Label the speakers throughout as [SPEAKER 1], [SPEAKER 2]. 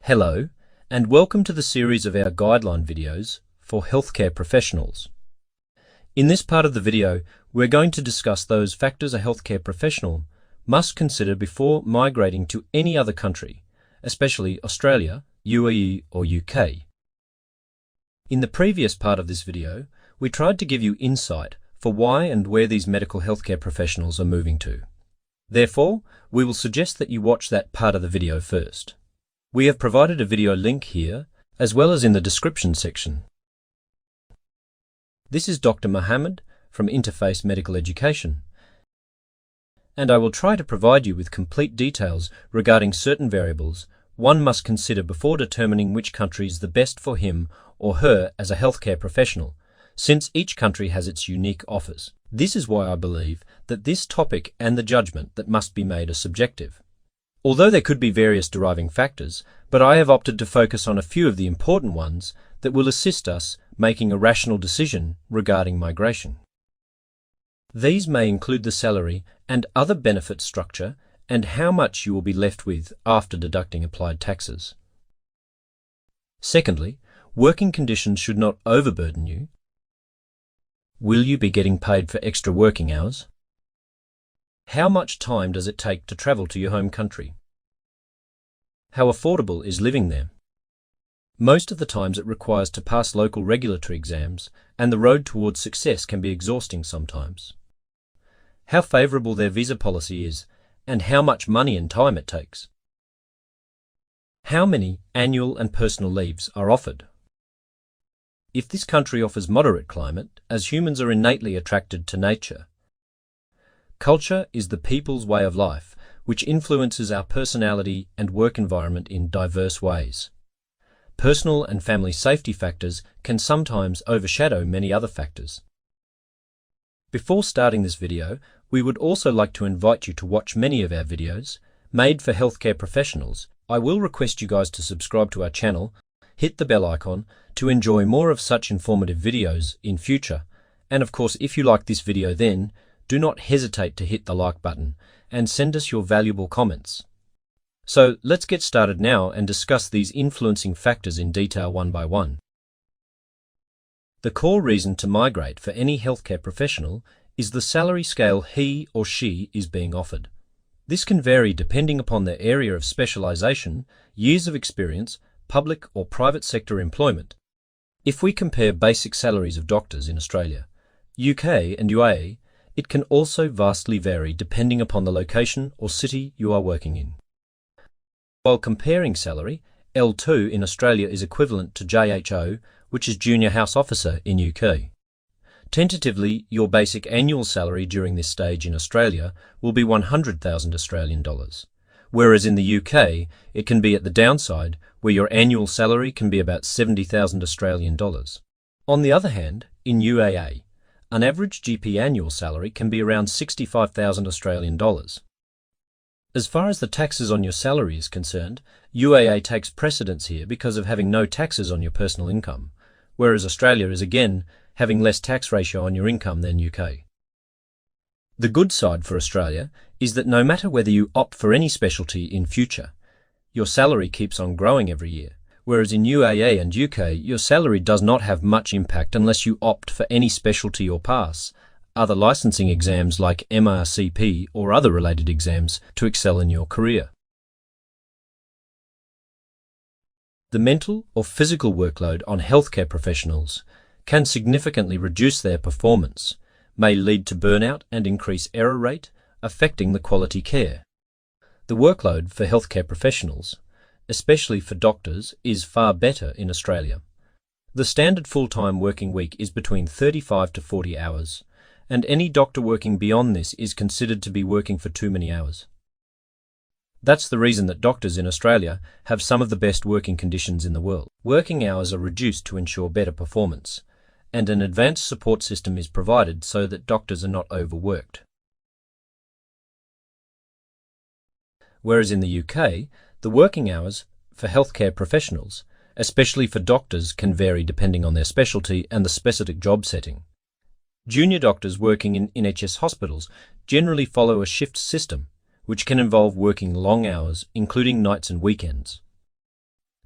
[SPEAKER 1] Hello, and welcome to the series of our guideline videos for healthcare professionals. In this part of the video, we're going to discuss those factors a healthcare professional must consider before migrating to any other country, especially Australia, UAE or UK. In the previous part of this video, we tried to give you insight for why and where these medical healthcare professionals are moving to. Therefore, we will suggest that you watch that part of the video first. We have provided a video link here, as well as in the description section. This is Dr. Mohammed from Interface Medical Education, and I will try to provide you with complete details regarding certain variables one must consider before determining which country is the best for him or her as a healthcare professional, since each country has its unique offers. This is why I believe that this topic and the judgment that must be made are subjective. Although there could be various deriving factors, but I have opted to focus on a few of the important ones that will assist us making a rational decision regarding migration. These may include the salary and other benefit structure and how much you will be left with after deducting applied taxes. Secondly, working conditions should not overburden you. Will you be getting paid for extra working hours? How much time does it take to travel to your home country? How affordable is living there? Most of the times it requires to pass local regulatory exams, and the road towards success can be exhausting sometimes. How favourable their visa policy is, and how much money and time it takes. How many annual and personal leaves are offered? If this country offers moderate climate, as humans are innately attracted to nature. Culture is the people's way of life, which influences our personality and work environment in diverse ways. Personal and family safety factors can sometimes overshadow many other factors. Before starting this video, we would also like to invite you to watch many of our videos made for healthcare professionals. I will request you guys to subscribe to our channel, hit the bell icon to enjoy more of such informative videos in future. And of course, if you like this video then, do not hesitate to hit the like button and send us your valuable comments. So let's get started now and discuss these influencing factors in detail one by one. The core reason to migrate for any healthcare professional is the salary scale he or she is being offered. This can vary depending upon their area of specialization, years of experience, public or private sector employment. If we compare basic salaries of doctors in Australia, UK and UAE, it can also vastly vary depending upon the location or city you are working in. While comparing salary, L2 in Australia is equivalent to JHO, which is Junior House Officer in UK. Tentatively, your basic annual salary during this stage in Australia will be 100,000 Australian dollars, whereas in the UK, it can be at the downside, where your annual salary can be about 70,000 Australian dollars. On the other hand, in UAE, an average GP annual salary can be around 65,000 Australian dollars. As far as the taxes on your salary is concerned, UAE takes precedence here because of having no taxes on your personal income, whereas Australia is again having less tax ratio on your income than UK. The good side for Australia is that no matter whether you opt for any specialty in future, your salary keeps on growing every year. Whereas in UAE and UK, your salary does not have much impact unless you opt for any specialty or pass other licensing exams like MRCP or other related exams to excel in your career. The mental or physical workload on healthcare professionals can significantly reduce their performance, may lead to burnout and increase error rate, affecting the quality care. The workload for healthcare professionals, especially for doctors, is far better in Australia. The standard full-time working week is between 35 to 40 hours, and any doctor working beyond this is considered to be working for too many hours. That's the reason that doctors in Australia have some of the best working conditions in the world. Working hours are reduced to ensure better performance, and an advanced support system is provided so that doctors are not overworked. Whereas in the UK, the working hours for healthcare professionals, especially for doctors, can vary depending on their specialty and the specific job setting. Junior doctors working in NHS hospitals generally follow a shift system, which can involve working long hours, including nights and weekends.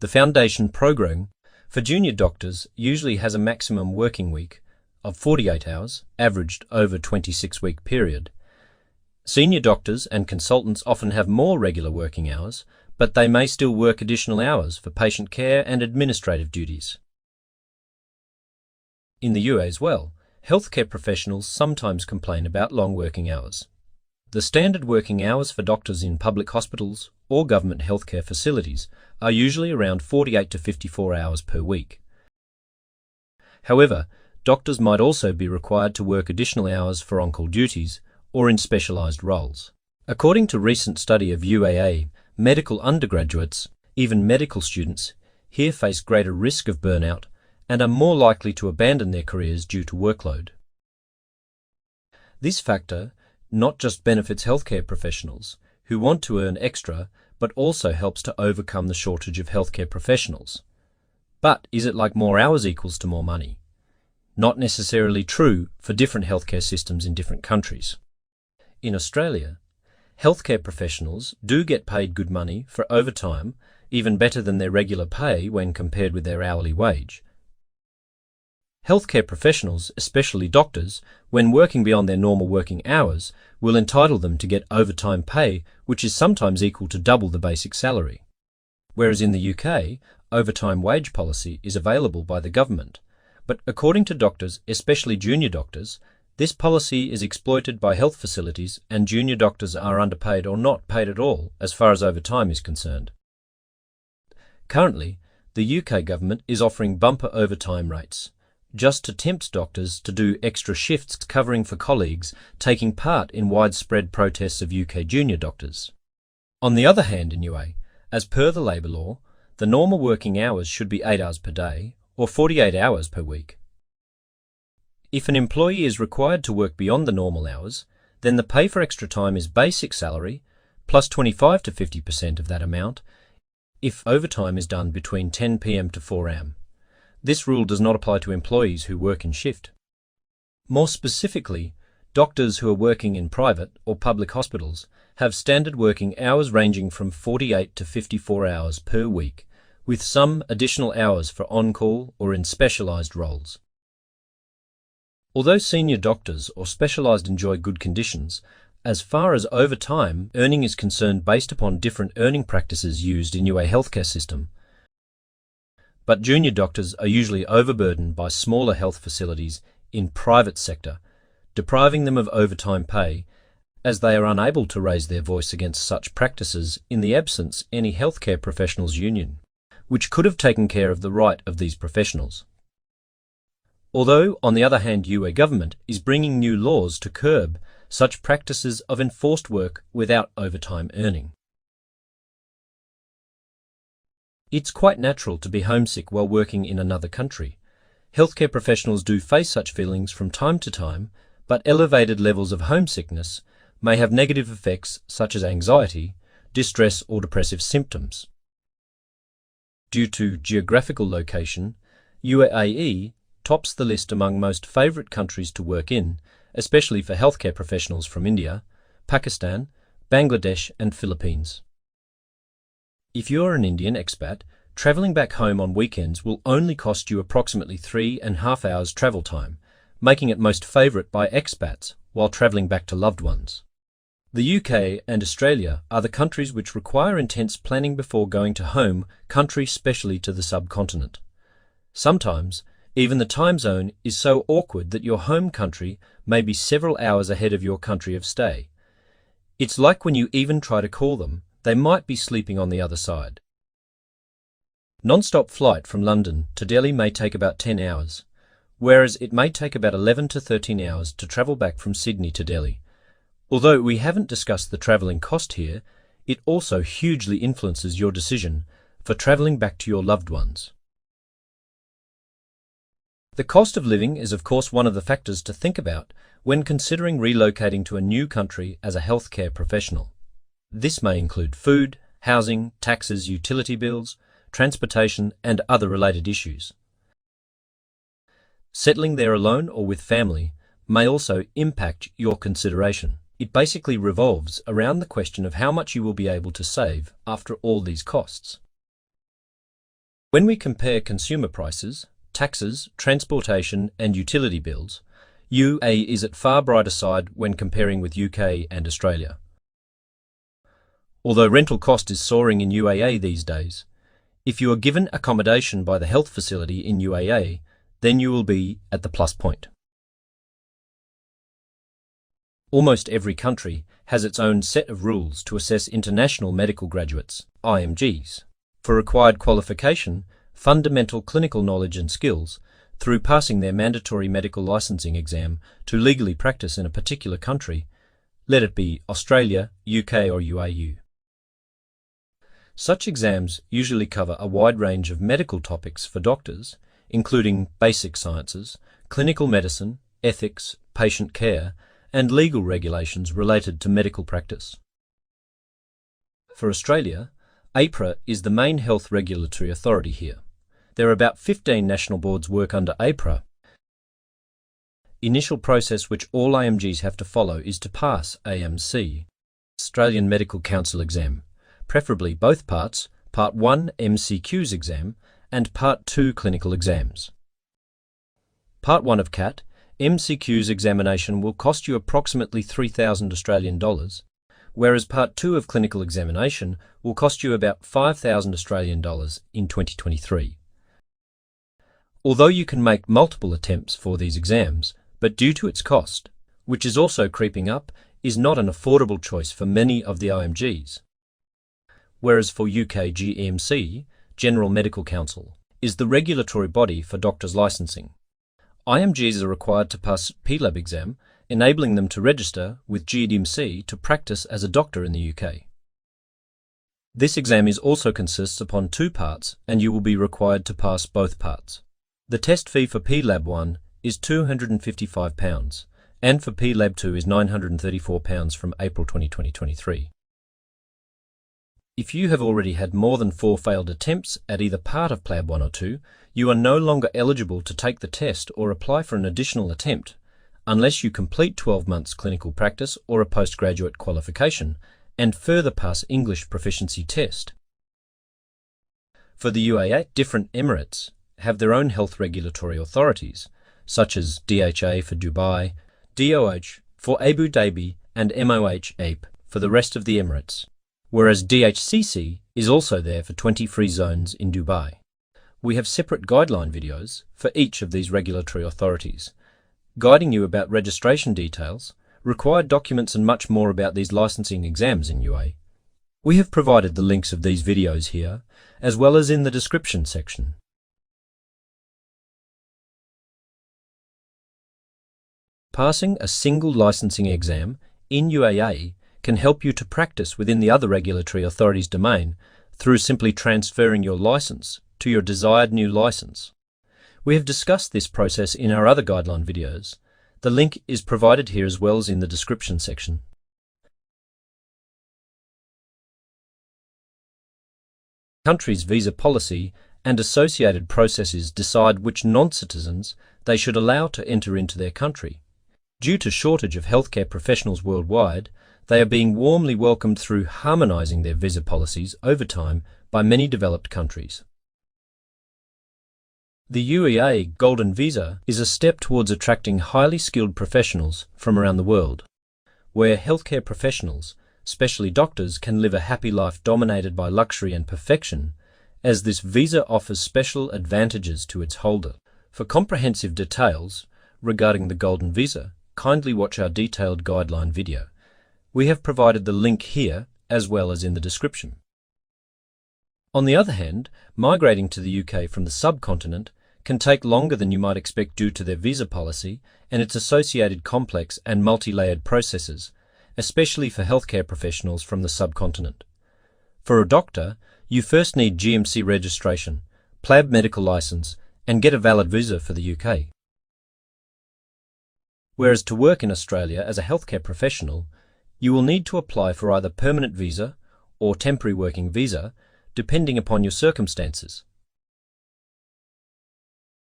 [SPEAKER 1] The foundation program for junior doctors usually has a maximum working week of 48 hours, averaged over a 26-week period. Senior doctors and consultants often have more regular working hours, but they may still work additional hours for patient care and administrative duties. In the UAE as well, healthcare professionals sometimes complain about long working hours. The standard working hours for doctors in public hospitals or government healthcare facilities are usually around 48 to 54 hours per week. However, doctors might also be required to work additional hours for on-call duties or in specialised roles. According to a recent study of UAE, medical undergraduates, even medical students, here face greater risk of burnout and are more likely to abandon their careers due to workload. This factor not just benefits healthcare professionals who want to earn extra, but also helps to overcome the shortage of healthcare professionals. But is it like more hours equals to more money? Not necessarily true for different healthcare systems in different countries. In Australia, healthcare professionals do get paid good money for overtime, even better than their regular pay when compared with their hourly wage. Healthcare professionals, especially doctors, when working beyond their normal working hours, will entitle them to get overtime pay, which is sometimes equal to double the basic salary. Whereas in the UK, overtime wage policy is available by the government. But according to doctors, especially junior doctors, this policy is exploited by health facilities and junior doctors are underpaid or not paid at all as far as overtime is concerned. Currently, the UK government is offering bumper overtime rates, just to tempt doctors to do extra shifts covering for colleagues taking part in widespread protests of UK junior doctors. On the other hand in UAE, as per the labour law, the normal working hours should be 8 hours per day or 48 hours per week. If an employee is required to work beyond the normal hours, then the pay for extra time is basic salary plus 25 to 50% of that amount if overtime is done between 10 p.m. to 4 a.m. This rule does not apply to employees who work in shift. More specifically, doctors who are working in private or public hospitals have standard working hours ranging from 48 to 54 hours per week, with some additional hours for on-call or in specialised roles. Although senior doctors or specialised enjoy good conditions, as far as overtime earning is concerned based upon different earning practices used in UAE healthcare system, but junior doctors are usually overburdened by smaller health facilities in private sector, depriving them of overtime pay as they are unable to raise their voice against such practices in the absence any healthcare professionals union, which could have taken care of the right of these professionals. Although, on the other hand, UAE government is bringing new laws to curb such practices of enforced work without overtime earning. It's quite natural to be homesick while working in another country. Healthcare professionals do face such feelings from time to time, but elevated levels of homesickness may have negative effects such as anxiety, distress or depressive symptoms. Due to geographical location, UAE tops the list among most favourite countries to work in, especially for healthcare professionals from India, Pakistan, Bangladesh and Philippines. If you're an Indian expat, travelling back home on weekends will only cost you approximately 3.5 hours travel time, making it most favourite by expats while travelling back to loved ones. The UK and Australia are the countries which require intense planning before going to home country, especially to the subcontinent. Sometimes, even the time zone is so awkward that your home country may be several hours ahead of your country of stay. It's like when you even try to call them, they might be sleeping on the other side. Non-stop flight from London to Delhi may take about 10 hours, whereas it may take about 11 to 13 hours to travel back from Sydney to Delhi. Although we haven't discussed the travelling cost here, it also hugely influences your decision for travelling back to your loved ones. The cost of living is of course one of the factors to think about when considering relocating to a new country as a healthcare professional. This may include food, housing, taxes, utility bills, transportation and other related issues. Settling there alone or with family may also impact your consideration. It basically revolves around the question of how much you will be able to save after all these costs. When we compare consumer prices, taxes, transportation and utility bills, UAE is at far brighter side when comparing with UK and Australia. Although rental cost is soaring in UAE these days, if you are given accommodation by the health facility in UAE, then you will be at the plus point. Almost every country has its own set of rules to assess international medical graduates, IMGs, for required qualification, fundamental clinical knowledge and skills, through passing their mandatory medical licensing exam to legally practice in a particular country, let it be Australia, UK or UAE. Such exams usually cover a wide range of medical topics for doctors, including basic sciences, clinical medicine, ethics, patient care, and legal regulations related to medical practice. For Australia, APRA is the main health regulatory authority here. There are about 15 national boards work under APRA. Initial process which all IMGs have to follow is to pass AMC, Australian Medical Council exam, preferably both parts, Part 1 MCQs exam and Part 2 clinical exams. Part 1 of CAT, MCQs examination will cost you approximately 3,000 Australian dollars, whereas Part 2 of clinical examination will cost you about 5,000 Australian dollars in 2023. Although you can make multiple attempts for these exams, but due to its cost, which is also creeping up, is not an affordable choice for many of the IMGs. Whereas for UK GMC, General Medical Council, is the regulatory body for doctors' licensing. IMGs are required to pass PLAB exam, enabling them to register with GDMC to practice as a doctor in the UK. This exam also consists upon 2 parts and you will be required to pass both parts. The test fee for PLAB 1 is £255 and for PLAB 2 is £934 from April 2023. If you have already had more than 4 failed attempts at either part of PLAB 1 or 2, you are no longer eligible to take the test or apply for an additional attempt unless you complete 12 months clinical practice or a postgraduate qualification and further pass English proficiency test. For the UAE, different emirates have their own health regulatory authorities, such as DHA for Dubai, DOH for Abu Dhabi and MOH APE for the rest of the emirates, whereas DHCC is also there for 20 free zones in Dubai. We have separate guideline videos for each of these regulatory authorities, guiding you about registration details, required documents and much more about these licensing exams in UAE. We have provided the links of these videos here, as well as in the description section. Passing a single licensing exam in UAE can help you to practice within the other regulatory authority's domain through simply transferring your license to your desired new license. We have discussed this process in our other guideline videos. The link is provided here as well as in the description section. Country's visa policy and associated processes decide which non-citizens they should allow to enter into their country. Due to shortage of healthcare professionals worldwide, they are being warmly welcomed through harmonizing their visa policies over time by many developed countries. The UEA Golden Visa is a step towards attracting highly skilled professionals from around the world, where healthcare professionals, especially doctors, can live a happy life dominated by luxury and perfection, as this visa offers special advantages to its holder. For comprehensive details regarding the Golden Visa, kindly watch our detailed guideline video. We have provided the link here as well as in the description. On the other hand, migrating to the UK from the subcontinent can take longer than you might expect due to their visa policy and its associated complex and multi-layered processes, especially for healthcare professionals from the subcontinent. For a doctor, you first need GMC registration, PLAB medical license, and get a valid visa for the UK. Whereas to work in Australia as a healthcare professional, you will need to apply for either permanent visa or temporary working visa, depending upon your circumstances.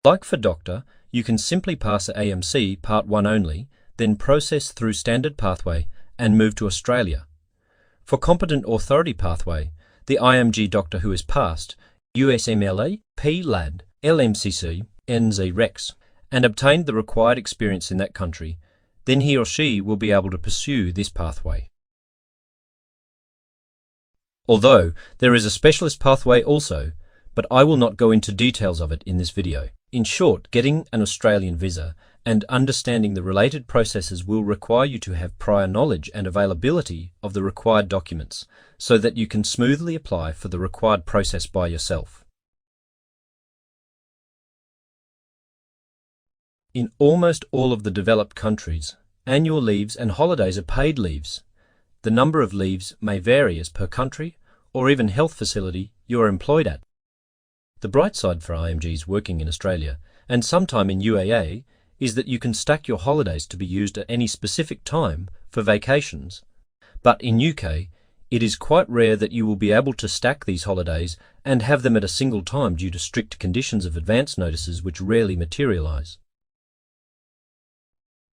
[SPEAKER 1] Like for doctor, you can simply pass AMC Part 1 only, then process through standard pathway and move to Australia. For competent authority pathway, the IMG doctor who has passed USMLE PLAD, LMCC, NZ Rex, and obtained the required experience in that country, then he or she will be able to pursue this pathway. Although there is a specialist pathway also, but I will not go into details of it in this video. In short, getting an Australian visa and understanding the related processes will require you to have prior knowledge and availability of the required documents so that you can smoothly apply for the required process by yourself. In almost all of the developed countries, annual leaves and holidays are paid leaves. The number of leaves may vary as per country or even health facility you are employed at. The bright side for IMGs working in Australia and sometime in UAE is that you can stack your holidays to be used at any specific time for vacations. But in UK, it is quite rare that you will be able to stack these holidays and have them at a single time due to strict conditions of advance notices which rarely materialise.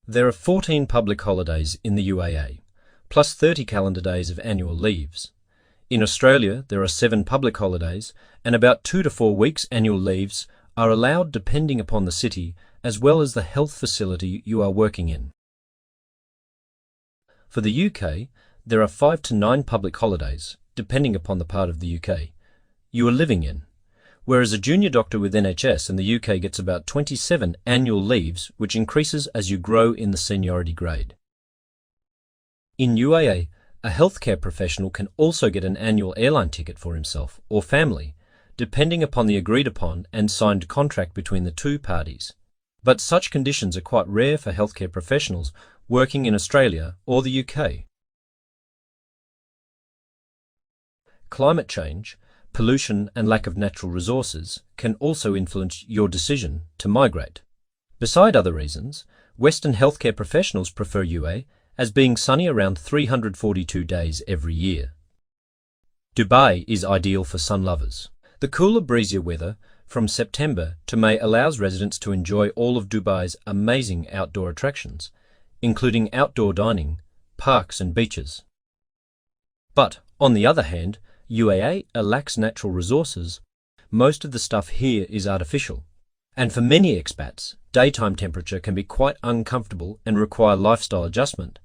[SPEAKER 1] There are 14 public holidays in the UAE, plus 30 calendar days of annual leaves. In Australia, there are 7 public holidays, and about 2 to 4 weeks annual leaves are allowed depending upon the city as well as the health facility you are working in. For the UK, there are 5 to 9 public holidays, depending upon the part of the UK you are living in, whereas a junior doctor with NHS in the UK gets about 27 annual leaves, which increases as you grow in the seniority grade. In UAE, a healthcare professional can also get an annual airline ticket for himself or family, depending upon the agreed upon and signed contract between the two parties. But such conditions are quite rare for healthcare professionals working in Australia or the UK. Climate change, pollution and lack of natural resources can also influence your decision to migrate. Beside other reasons, Western healthcare professionals prefer UAE as being sunny around 342 days every year. Dubai is ideal for sun lovers. The cooler, breezier weather from September to May allows residents to enjoy all of Dubai's amazing outdoor attractions, including outdoor dining, parks and beaches. But, on the other hand, UAE lacks natural resources. Most of the stuff here is artificial. And for many expats, daytime temperature can be quite uncomfortable and require lifestyle adjustment.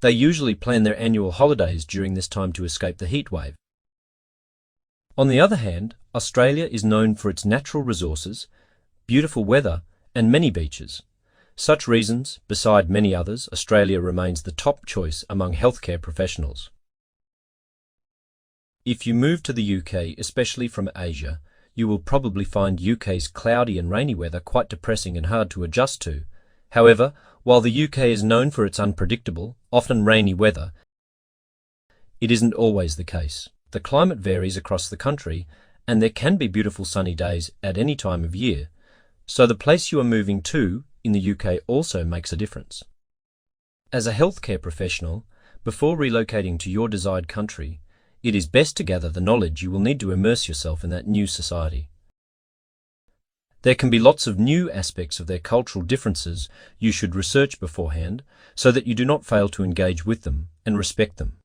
[SPEAKER 1] They usually plan their annual holidays during this time to escape the heat wave. On the other hand, Australia is known for its natural resources, beautiful weather, and many beaches. Such reasons, beside many others, Australia remains the top choice among healthcare professionals. If you move to the UK, especially from Asia, you will probably find UK's cloudy and rainy weather quite depressing and hard to adjust to. However, while the UK is known for its unpredictable, often rainy weather, it isn't always the case. The climate varies across the country, and there can be beautiful sunny days at any time of year, so the place you are moving to in the UK also makes a difference. As a healthcare professional, before relocating to your desired country, it is best to gather the knowledge you will need to immerse yourself in that new society. There can be lots of new aspects of their cultural differences you should research beforehand so that you do not fail to engage with them and respect them.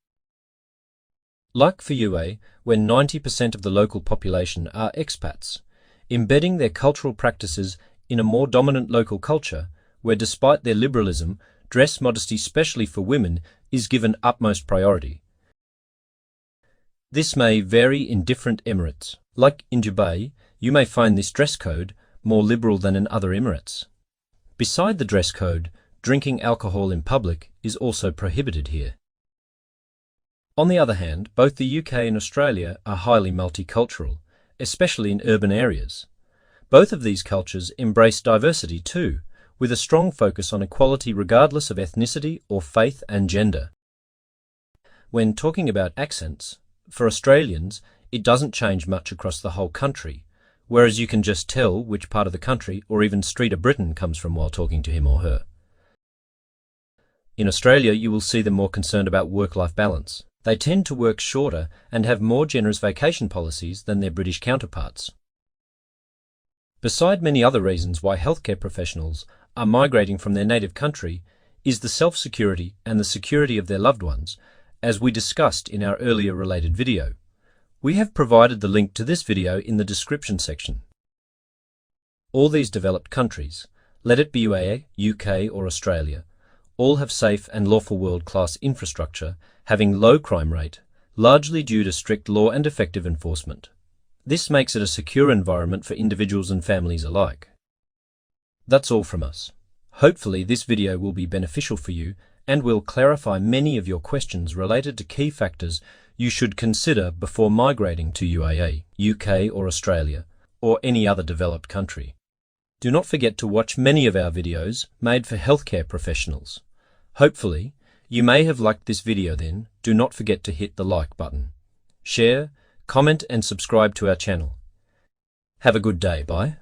[SPEAKER 1] Like for UAE, when 90% of the local population are expats, embedding their cultural practices in a more dominant local culture, where despite their liberalism, dress modesty, especially for women, is given utmost priority. This may vary in different emirates. Like in Dubai, you may find this dress code more liberal than in other emirates. Beside the dress code, drinking alcohol in public is also prohibited here. On the other hand, both the UK and Australia are highly multicultural, especially in urban areas. Both of these cultures embrace diversity too, with a strong focus on equality regardless of ethnicity or faith and gender. When talking about accents, for Australians, it doesn't change much across the whole country, whereas you can just tell which part of the country or even street a Briton comes from while talking to him or her. In Australia, you will see them more concerned about work-life balance. They tend to work shorter and have more generous vacation policies than their British counterparts. Beside many other reasons why healthcare professionals are migrating from their native country is the self-security and the security of their loved ones, as we discussed in our earlier related video. We have provided the link to this video in the description section. All these developed countries, let it be UAE, UK or Australia, all have safe and lawful world-class infrastructure, having low crime rate, largely due to strict law and effective enforcement. This makes it a secure environment for individuals and families alike. That's all from us. Hopefully this video will be beneficial for you and will clarify many of your questions related to key factors you should consider before migrating to UAE, UK or Australia, or any other developed country. Do not forget to watch many of our videos made for healthcare professionals. Hopefully, you may have liked this video then. Do not forget to hit the like button. Share, comment and subscribe to our channel. Have a good day. Bye.